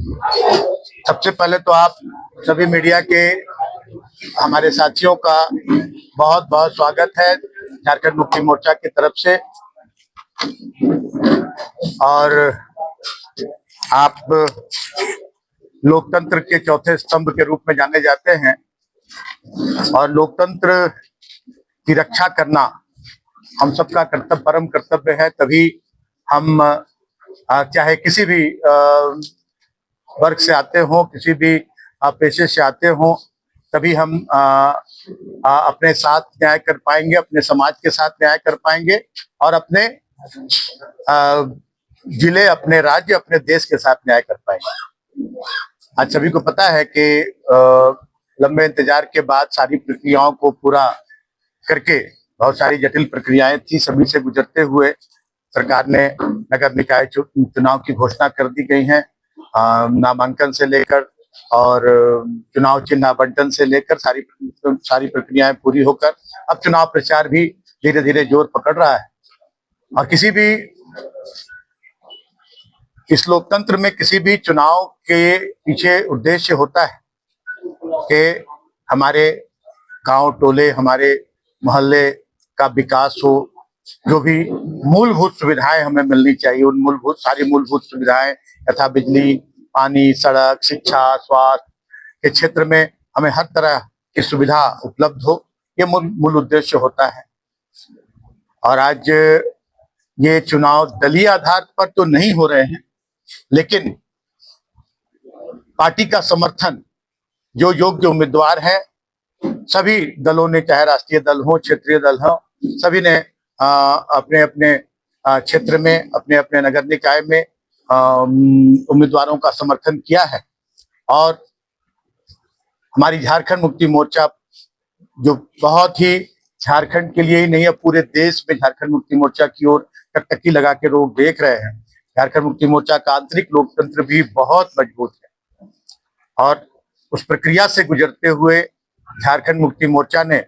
सबसे पहले तो आप सभी मीडिया के हमारे साथियों का बहुत बहुत स्वागत है झारखंड मुक्ति मोर्चा की तरफ से। और आप लोकतंत्र के चौथे स्तंभ के रूप में जाने जाते हैं और लोकतंत्र की रक्षा करना हम सबका कर्तव्य, परम कर्तव्य है। तभी हम चाहे किसी भी वर्ग से आते हो, किसी भी पेशे से आते हो, तभी हम अपने साथ न्याय कर पाएंगे, अपने समाज के साथ न्याय कर पाएंगे और अपने जिले, अपने राज्य, अपने देश के साथ न्याय कर पाएंगे। आज सभी को पता है कि लंबे इंतजार के बाद सारी प्रक्रियाओं को पूरा करके, बहुत सारी जटिल प्रक्रियाएं थी, सभी से गुजरते हुए सरकार ने नगर निकाय चुनाव की घोषणा कर दी गई है। नामांकन से लेकर और चुनाव चिन्ह आवंटन से लेकर सारी प्रक्रियाएं पूरी होकर अब चुनाव प्रचार भी धीरे धीरे जोर पकड़ रहा है। और किसी भी इस लोकतंत्र में किसी भी चुनाव के पीछे उद्देश्य होता है कि हमारे गांव टोले, हमारे मोहल्ले का विकास हो, जो भी मूलभूत सुविधाएं हमें मिलनी चाहिए, उन सारी मूलभूत सुविधाएं यथा बिजली, पानी, सड़क, शिक्षा, स्वास्थ्य के क्षेत्र में हमें हर तरह की सुविधा उपलब्ध हो, ये मूल उद्देश्य होता है। और आज ये चुनाव दलीय आधार पर तो नहीं हो रहे हैं, लेकिन पार्टी का समर्थन जो योग्य उम्मीदवार है, सभी दलों ने, चाहे राष्ट्रीय दल हो, क्षेत्रीय दल हो, सभी ने अपने अपने क्षेत्र में, अपने अपने नगर निकाय में उम्मीदवारों का समर्थन किया है। और हमारी झारखंड मुक्ति मोर्चा, जो बहुत ही झारखंड के लिए ही नहीं है, पूरे देश में झारखंड मुक्ति मोर्चा की ओर टकटकी लगा के लोग देख रहे हैं। झारखंड मुक्ति मोर्चा का आंतरिक लोकतंत्र भी बहुत मजबूत है और उस प्रक्रिया से गुजरते हुए झारखंड मुक्ति मोर्चा ने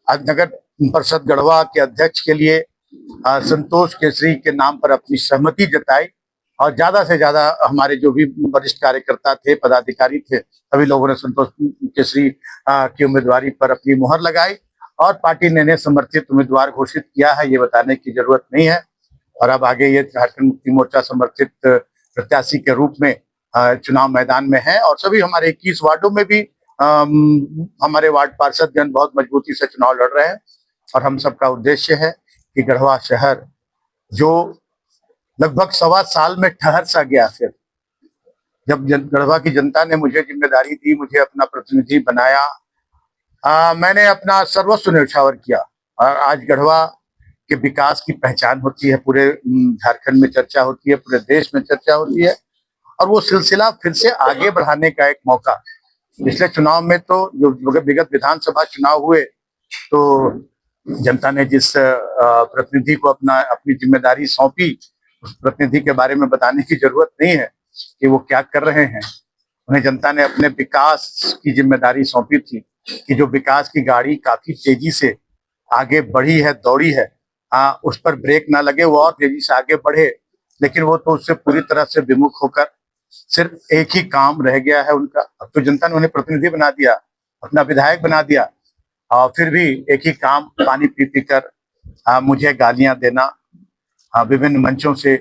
आज नगर परिषद गढ़वा के अध्यक्ष के लिए संतोष केसरी के नाम पर अपनी सहमति जताई और ज्यादा से ज्यादा हमारे जो भी वरिष्ठ कार्यकर्ता थे, पदाधिकारी थे, सभी लोगों ने संतोष केसरी की उम्मीदवारी पर अपनी मुहर लगाई और पार्टी ने समर्थित उम्मीदवार घोषित किया है, ये बताने की जरूरत नहीं है। और अब आगे ये झारखंड मुक्ति मोर्चा समर्थित प्रत्याशी के रूप में चुनाव मैदान में है और सभी हमारे 21 वार्डों में भी हमारे वार्ड पार्षद जन बहुत मजबूती से चुनाव लड़ रहे हैं। और हम सबका उद्देश्य है कि गढ़वा शहर, जो लगभग 1.25 साल में ठहर सा गया, फिर जब गढ़वा की जनता ने मुझे जिम्मेदारी दी, मुझे अपना प्रतिनिधि बनाया, मैंने अपना सर्वस्व न्यौछावर किया और आज गढ़वा के विकास की पहचान होती है, पूरे झारखंड में चर्चा होती है, पूरे देश में चर्चा होती है और वो सिलसिला फिर से आगे बढ़ाने का एक मौका। पिछले चुनाव में तो जो विगत विधानसभा चुनाव हुए, तो जनता ने जिस प्रतिनिधि को अपनी जिम्मेदारी सौंपी, उस प्रतिनिधि के बारे में बताने की जरूरत नहीं है कि वो क्या कर रहे हैं। उन्हें जनता ने अपने विकास की जिम्मेदारी सौंपी थी कि जो विकास की गाड़ी काफी तेजी से आगे बढ़ी है, दौड़ी है, उस पर ब्रेक ना लगे, वो और तेजी से आगे बढ़े, लेकिन वो तो उससे पूरी तरह से विमुख होकर सिर्फ एक ही काम रह गया है उनका। अब तो जनता ने उन्हें प्रतिनिधि बना दिया, अपना विधायक बना दिया और फिर भी एक ही काम, पानी पी पी कर मुझे गालियां देना, विभिन्न मंचों से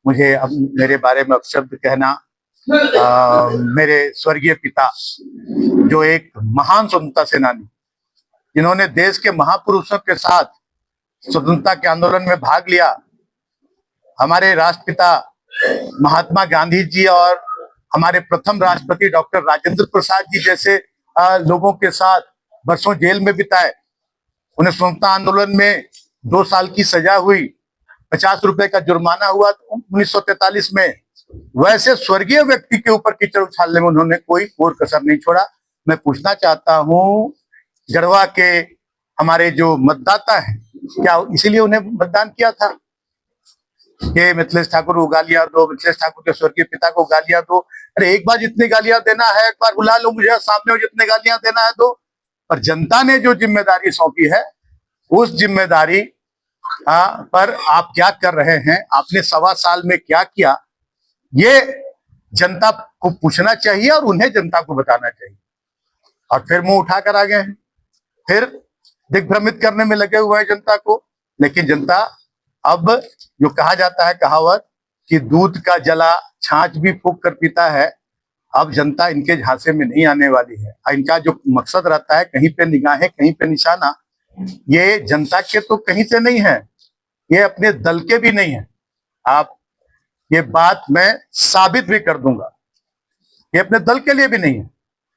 मुझे अब मेरे बारे में अपशब्द कहना। मेरे स्वर्गीय पिता, जो एक महान स्वतंत्रता सेनानी, जिन्होंने देश के महापुरुषों के साथ स्वतंत्रता के आंदोलन में भाग लिया, हमारे राष्ट्रपिता महात्मा गांधी जी और हमारे प्रथम राष्ट्रपति डॉक्टर राजेंद्र प्रसाद जी जैसे लोगों के साथ बरसों जेल में बिताए। उन्हें स्वतंत्रता आंदोलन में 2 साल की सजा हुई, 50 रुपए का जुर्माना हुआ 1943 में। वैसे स्वर्गीय व्यक्ति के ऊपर कीचड़ उछालने में उन्होंने कोई और कसर नहीं छोड़ा। मैं पूछना चाहता हूँ, गढ़वा के हमारे जो मतदाता हैं, क्या इसीलिए उन्हें मतदान किया था कि मिथिलेश ठाकुर को गालियां दो, मिथिलेश ठाकुर के स्वर्गीय पिता को गालियां दो? अरे एक बार जितनी गालियां देना है, एक बार बुला लो मुझे सामने, जितने गालियां देना है दो। पर जनता ने जो जिम्मेदारी सौंपी है, उस जिम्मेदारी पर आप क्या कर रहे हैं, आपने 1.25 साल में क्या किया, ये जनता को पूछना चाहिए और उन्हें जनता को बताना चाहिए। और फिर मुंह उठाकर आ गए हैं, फिर दिग्भ्रमित करने में लगे हुए हैं जनता को। लेकिन जनता अब, जो कहा जाता है कहावत कि दूध का जला छाछ भी फूंक कर पीता है, अब जनता इनके झांसे में नहीं आने वाली है। इनका जो मकसद रहता है, कहीं पे निगाहें कहीं पे निशाना, ये जनता के तो कहीं से नहीं है, ये अपने दल के भी नहीं है। आप ये बात मैं साबित भी कर दूंगा, ये अपने दल के लिए भी नहीं है।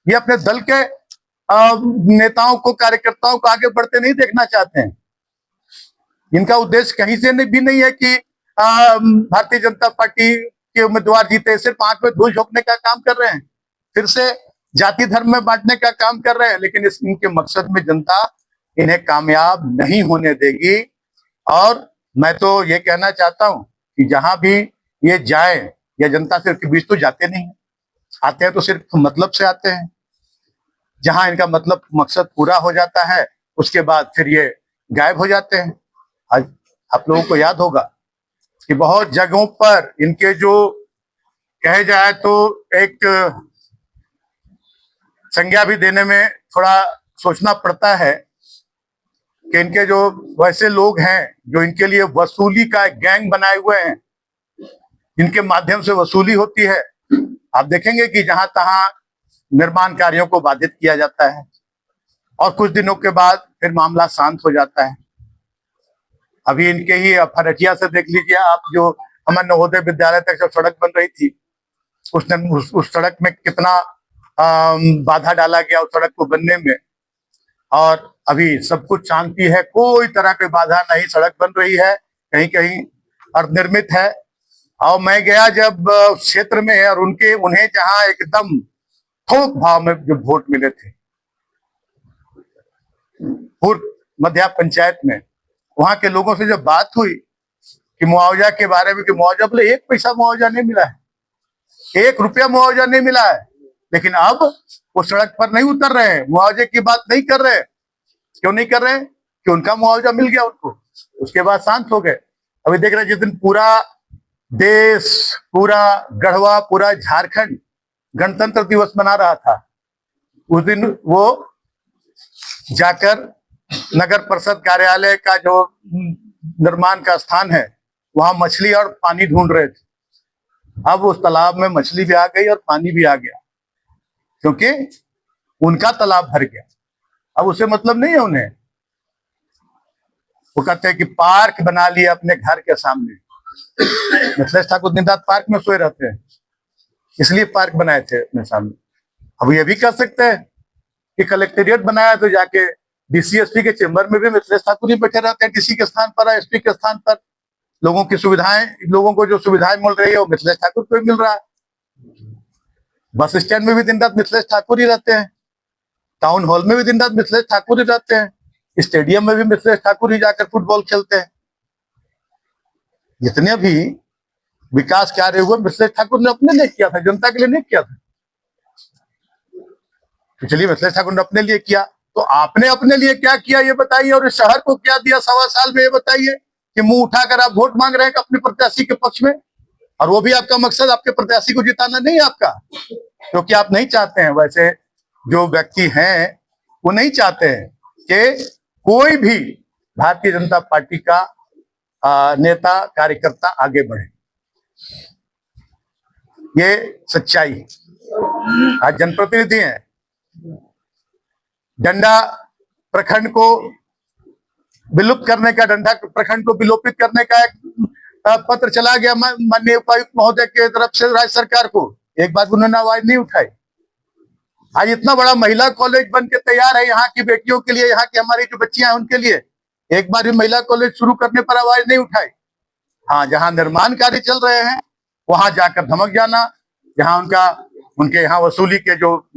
ये अपने दल के नेताओं को, कार्यकर्ताओं को आगे बढ़ते नहीं देखना चाहते हैं। इनका उद्देश्य कहीं से भी नहीं है कि भारतीय जनता पार्टी के उम्मीदवार जीते, सिर्फ आंख में धूल झोंकने का काम कर रहे हैं, फिर से जाति धर्म में बांटने का काम कर रहे हैं। लेकिन इनके मकसद में जनता इन्हें कामयाब नहीं होने देगी। और मैं तो ये कहना चाहता हूं कि जहां भी ये जाए, या जनता से के बीच तो जाते नहीं है, आते हैं तो सिर्फ मतलब से आते हैं। जहां इनका मतलब मकसद पूरा हो जाता है, उसके बाद फिर ये गायब हो जाते हैं। आज आप लोगों को याद होगा कि बहुत जगहों पर इनके जो कहे जाए तो एक संज्ञा भी देने में थोड़ा सोचना पड़ता है कि इनके जो वैसे लोग हैं जो इनके लिए वसूली का एक गैंग बनाए हुए हैं, इनके माध्यम से वसूली होती है। आप देखेंगे कि जहां तहां निर्माण कार्यों को बाधित किया जाता है और कुछ दिनों के बाद फिर मामला शांत हो जाता है। अभी इनके ही फरटिया से देख लीजिए आप, जो हमारे नवोदय विद्यालय तक जब सड़क बन रही थी, उस सड़क में कितना बाधा डाला गया उस सड़क को बनने में, और अभी सब कुछ शांति है, कोई तरह की बाधा नहीं, सड़क बन रही है, कहीं कहीं अर्धनिर्मित है। और मैं गया जब क्षेत्र में, और उन्हें जहां एकदम थोक भाव में जो वोट मिले थे पूर्व मध्य पंचायत में, वहां के लोगों से जब बात हुई कि मुआवजा के बारे में, कि मुआवजा, बोले 1 पैसा मुआवजा नहीं मिला है, 1 रुपया मुआवजा नहीं मिला है। लेकिन अब वो सड़क पर नहीं उतर रहे हैं, मुआवजे की बात नहीं कर रहे। क्यों नहीं कर रहे? कि उनका मुआवजा मिल गया उनको, उसके बाद शांत हो गए। अभी देख रहे, जिस दिन पूरा देश, पूरा गढ़वा, पूरा झारखंड गणतंत्र दिवस मना रहा था, उस दिन वो जाकर नगर परिषद कार्यालय का जो निर्माण का स्थान है, वहां मछली और पानी ढूंढ रहे थे। अब उस तालाब में मछली भी आ गई और पानी भी आ गया, क्योंकि उनका तालाब भर गया। अब उससे मतलब नहीं है उन्हें। वो कहते हैं कि पार्क बना लिया अपने घर के सामने। मिथिलेश ठाकुर दिन रात पार्क में सोए रहते हैं, इसलिए पार्क बनाए थे अपने सामने। अब ये भी कर सकते हैं कि कलेक्टेरिएट बनाया तो जाके डीसी एसपी के चेंबर में भी मिथिलेश ठाकुर ही बैठे रहते हैं, डीसी के स्थान पर, एसपी के स्थान पर। लोगों की सुविधाएं, लोगों को जो सुविधाएं मिल रही है वो मिथिलेश ठाकुर को ही मिल रहा है। बस स्टैंड में भी दिन रात मिथिलेश ठाकुर ही रहते हैं, टाउन हॉल में भी दिन रात मिथिलेश ठाकुर ही रहते हैं, स्टेडियम में भी मिथिलेश ठाकुर ही जाकर फुटबॉल खेलते हैं। जितने भी विकास कार्य हुए मिथिलेश ठाकुर ने अपने लिए किया था, जनता के लिए नहीं किया था। तो चलिए, मिथिलेश ठाकुर ने अपने लिए किया, तो आपने अपने लिए क्या किया ये बताइए, और इस शहर को क्या दिया 1.25 साल में ये बताइए कि मुंह उठाकर आप वोट मांग रहे हैं अपने प्रत्याशी के पक्ष में। और वो भी आपका मकसद आपके प्रत्याशी को जिताना नहीं है आपका, क्योंकि आप नहीं चाहते हैं, वैसे जो व्यक्ति हैं वो नहीं चाहते हैं कि कोई भी भारतीय जनता पार्टी का नेता कार्यकर्ता आगे बढ़े। ये सच्चाई है। आज जनप्रतिनिधि हैं, डंडा प्रखंड को विलुप्त करने का, डंडा प्रखंड को विलोपित करने का एक पत्र चला गया माननीय उपायुक्त महोदय के तरफ से राज्य सरकार को। एक बार उन्होंने आवाज नहीं उठाई। आज इतना बड़ा महिला कॉलेज बन के तैयार है यहाँ की बेटियों के लिए, यहाँ की हमारी जो बच्चियां हैं उनके लिए, एक बार भी महिला कॉलेज शुरू करने पर आवाज नहीं उठाई। हाँ, जहां निर्माण कार्य चल रहे हैं वहां जाकर धमक जाना, जहां उनके यहाँ वसूली के जो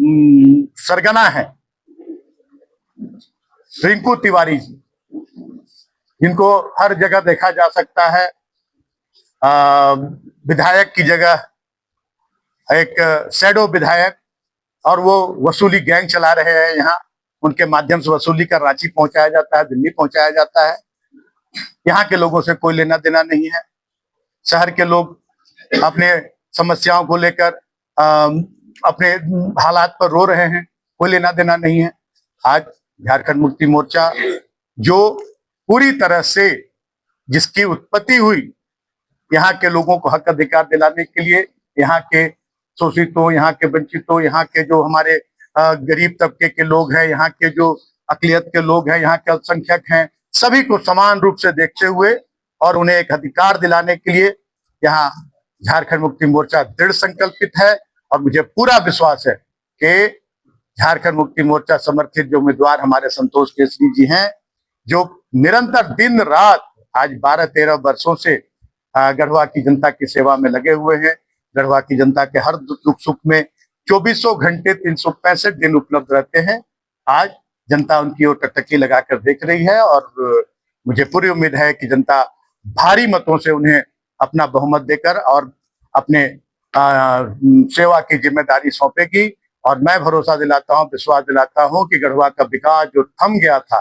सरगना है रिंकू तिवारी जी, जिनको हर जगह देखा जा सकता है विधायक की जगह एक शैडो विधायक, और वो वसूली गैंग चला रहे हैं यहाँ। उनके माध्यम से वसूली कर रांची पहुंचाया जाता है, दिल्ली पहुंचाया जाता है। यहाँ के लोगों से कोई लेना देना नहीं है। शहर के लोग अपने समस्याओं को लेकर अपने हालात पर रो रहे हैं, कोई लेना देना नहीं है। आज झारखंड मुक्ति मोर्चा जो पूरी तरह से जिसकी उत्पत्ति हुई यहाँ के लोगों को हक अधिकार दिलाने के लिए, यहाँ के शोषितों, यहाँ के वंचितों, यहाँ के जो हमारे गरीब तबके के लोग हैं, यहाँ के जो अकलियत के लोग हैं, यहाँ के अल्पसंख्यक हैं, सभी को समान रूप से देखते हुए और उन्हें एक अधिकार दिलाने के लिए यहाँ झारखंड मुक्ति मोर्चा दृढ़ संकल्पित है। और मुझे पूरा विश्वास है कि झारखंड मुक्ति मोर्चा समर्थित जो उम्मीदवार हमारे संतोष केसरी जी हैं, जो निरंतर दिन रात आज 12-13 वर्षों से गढ़वा की जनता की सेवा में लगे हुए हैं, गढ़वा की जनता के हर दुख सुख में 24 घंटे 365 दिन उपलब्ध रहते हैं। आज जनता उनकी ओर टकटकी लगाकर देख रही है और मुझे पूरी उम्मीद है कि जनता भारी मतों से उन्हें अपना बहुमत देकर और अपने सेवा की जिम्मेदारी सौंपेगी। और मैं भरोसा दिलाता हूं, विश्वास दिलाता हूं कि गढ़वा का विकास जो थम गया था,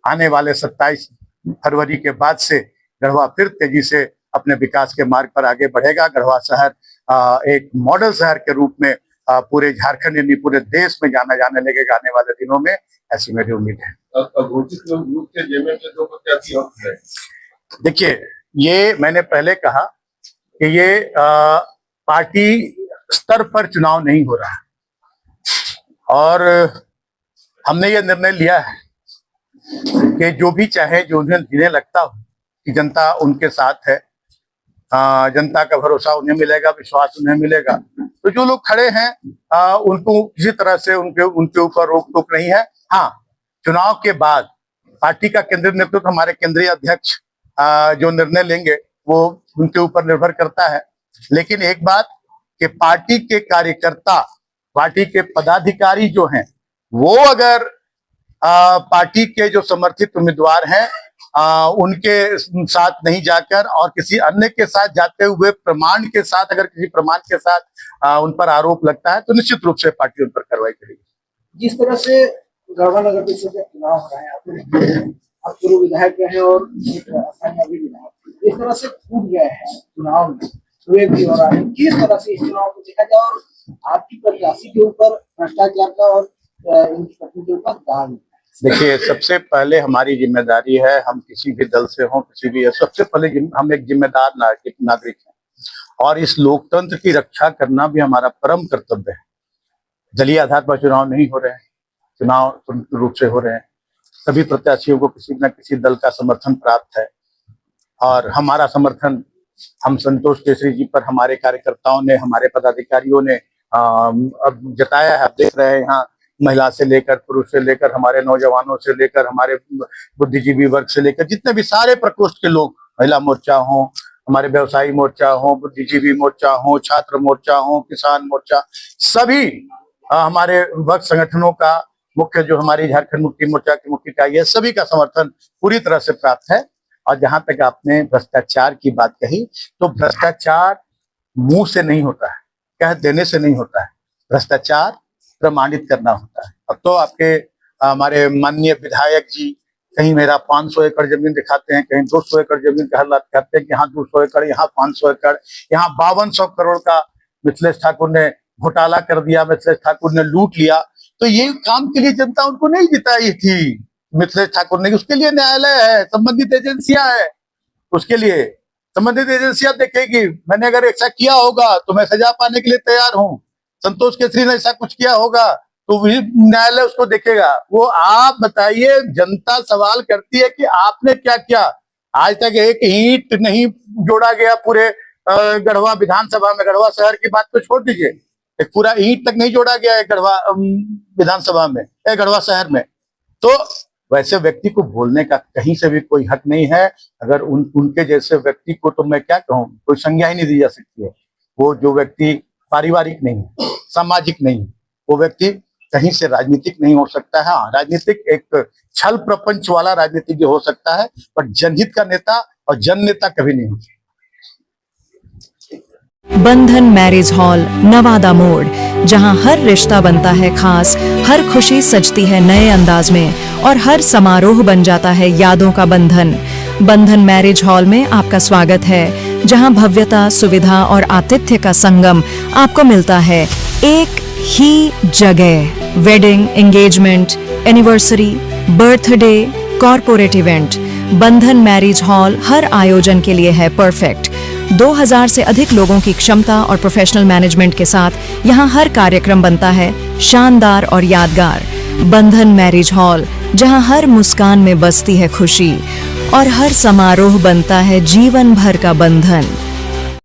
आने वाले 27 फरवरी के बाद से गढ़वा फिर तेजी से अपने विकास के मार्ग पर आगे बढ़ेगा। गढ़वा शहर एक मॉडल शहर के रूप में पूरे झारखंड यानी पूरे देश में जाना जाने लगेगा आने वाले दिनों में, ऐसी मेरी उम्मीद है। देखिए, ये मैंने पहले कहा कि ये पार्टी स्तर पर चुनाव नहीं हो रहा है और हमने ये निर्णय लिया है कि जो भी चाहे, जो उन्हें जिन्हें लगता हो कि जनता उनके साथ है, जनता का भरोसा उन्हें मिलेगा, विश्वास उन्हें मिलेगा, तो जो लोग खड़े हैं उनको किसी तरह से उनके ऊपर रोक टोक नहीं है। हाँ, चुनाव के बाद पार्टी का केंद्रीय नेतृत्व, हमारे केंद्रीय अध्यक्ष जो निर्णय लेंगे वो उनके ऊपर निर्भर करता है। लेकिन एक बात कि पार्टी के कार्यकर्ता, पार्टी के पदाधिकारी जो हैं, वो अगर पार्टी के जो समर्थित उम्मीदवार हैं उनके साथ नहीं जाकर और किसी अन्य के साथ जाते हुए प्रमाण के साथ, अगर किसी प्रमाण के साथ उन पर आरोप लगता है तो निश्चित रूप से पार्टी उन पर कार्रवाई करेगी। जिस तरह से गढ़वा नगर परिषद का चुनाव हो रहा है, आप पूर्व विधायक हैं और अभी विधायक, इस तरह से टूट गए हैं चुनाव में, वे भी हो रहा है, किस तरह से इस चुनाव को देखा जाए और आपकी प्रत्याशी के ऊपर भ्रष्टाचार का और इनकी पत्नी के ऊपर दाग? देखिए, सबसे पहले हमारी जिम्मेदारी है, हम किसी भी दल से हों, किसी भी, सबसे पहले हम एक जिम्मेदार नागरिक हैं और इस लोकतंत्र की रक्षा करना भी हमारा परम कर्तव्य है। दलीय आधार पर चुनाव नहीं हो रहे हैं, चुनाव स्वतंत्र रूप से हो रहे हैं। सभी प्रत्याशियों को किसी न किसी दल का समर्थन प्राप्त है और हमारा समर्थन हम संतोष केसरी जी पर हमारे कार्यकर्ताओं ने, हमारे पदाधिकारियों ने अब जताया है। आप देख रहे हैं, यहाँ महिला से लेकर पुरुष से लेकर, हमारे नौजवानों से लेकर, हमारे बुद्धिजीवी वर्ग से लेकर, जितने भी सारे प्रकोष्ठ के लोग, महिला मोर्चा हो, हमारे व्यवसायी मोर्चा हो, बुद्धिजीवी मोर्चा हो, छात्र मोर्चा हो, किसान मोर्चा, सभी हमारे वर्ग संगठनों का मुख्य, जो हमारी झारखंड मुक्ति मोर्चा की मुख्य इकाई है, सभी का समर्थन पूरी तरह से प्राप्त है। और जहां तक आपने भ्रष्टाचार की बात कही, तो भ्रष्टाचार मुंह से नहीं होता है, कह देने से नहीं होता है, भ्रष्टाचार प्रमाणित करना होता है। अब तो आपके हमारे माननीय विधायक जी कहीं मेरा 500 एकड़ जमीन दिखाते हैं, कहीं 200 एकड़ जमीन का हालात कहते हैं कि यहाँ 200 एकड़, यहाँ 500 एकड़, यहाँ 5200 करोड़ का मिथिलेश ठाकुर ने घोटाला कर दिया, मिथिलेश ठाकुर ने लूट लिया। तो ये काम के लिए जनता उनको नहीं जिताई थी मिथिलेश ठाकुर ने, उसके लिए न्यायालय है, संबंधित एजेंसियां है, उसके लिए संबंधित एजेंसियां देखेगी। मैंने अगर ऐसा किया होगा तो मैं सजा पाने के लिए तैयार हूँ, संतोष केसरी ने ऐसा कुछ किया होगा तो न्यायालय उसको देखेगा। वो आप बताइए, जनता सवाल करती है कि आपने क्या किया। आज तक एक ईंट नहीं जोड़ा गया पूरे गढ़वा विधानसभा में, गढ़वा शहर की बात तो छोड़ दीजिए, एक पूरा ईंट तक नहीं जोड़ा गया है गढ़वा विधानसभा में, गढ़वा शहर में। तो वैसे व्यक्ति को बोलने का कहीं से भी कोई हक नहीं है। अगर उनके जैसे व्यक्ति को तो मैं क्या कहूँ, कोई संज्ञा ही नहीं दी जा सकती है। वो जो व्यक्ति पारिवारिक नहीं है, सामाजिक नहीं है, वो व्यक्ति कहीं से राजनीतिक नहीं हो सकता है। हाँ, राजनीतिक एक छल प्रपंच वाला राजनीतिक हो सकता है, पर जनहित का नेता और जन नेता कभी नहीं हो सकता। बंधन मैरिज हॉल, नवादा मोड़, जहां हर रिश्ता बनता है खास, हर खुशी सजती है नए अंदाज में और हर समारोह बन जाता है यादों का बंधन। बंधन मैरिज हॉल में आपका स्वागत है। जहां भव्यता, सुविधा और आतिथ्य का संगम आपको मिलता है एक ही जगह। Wedding, engagement, anniversary, birthday, corporate event, बंधन मैरिज हॉल हर आयोजन के लिए है परफेक्ट। 2000 से अधिक लोगों की क्षमता और प्रोफेशनल मैनेजमेंट के साथ यहाँ हर कार्यक्रम बनता है शानदार और यादगार। बंधन मैरिज हॉल, जहाँ हर मुस्कान में बसती है खुशी और हर समारोह बनता है जीवन भर का बंधन।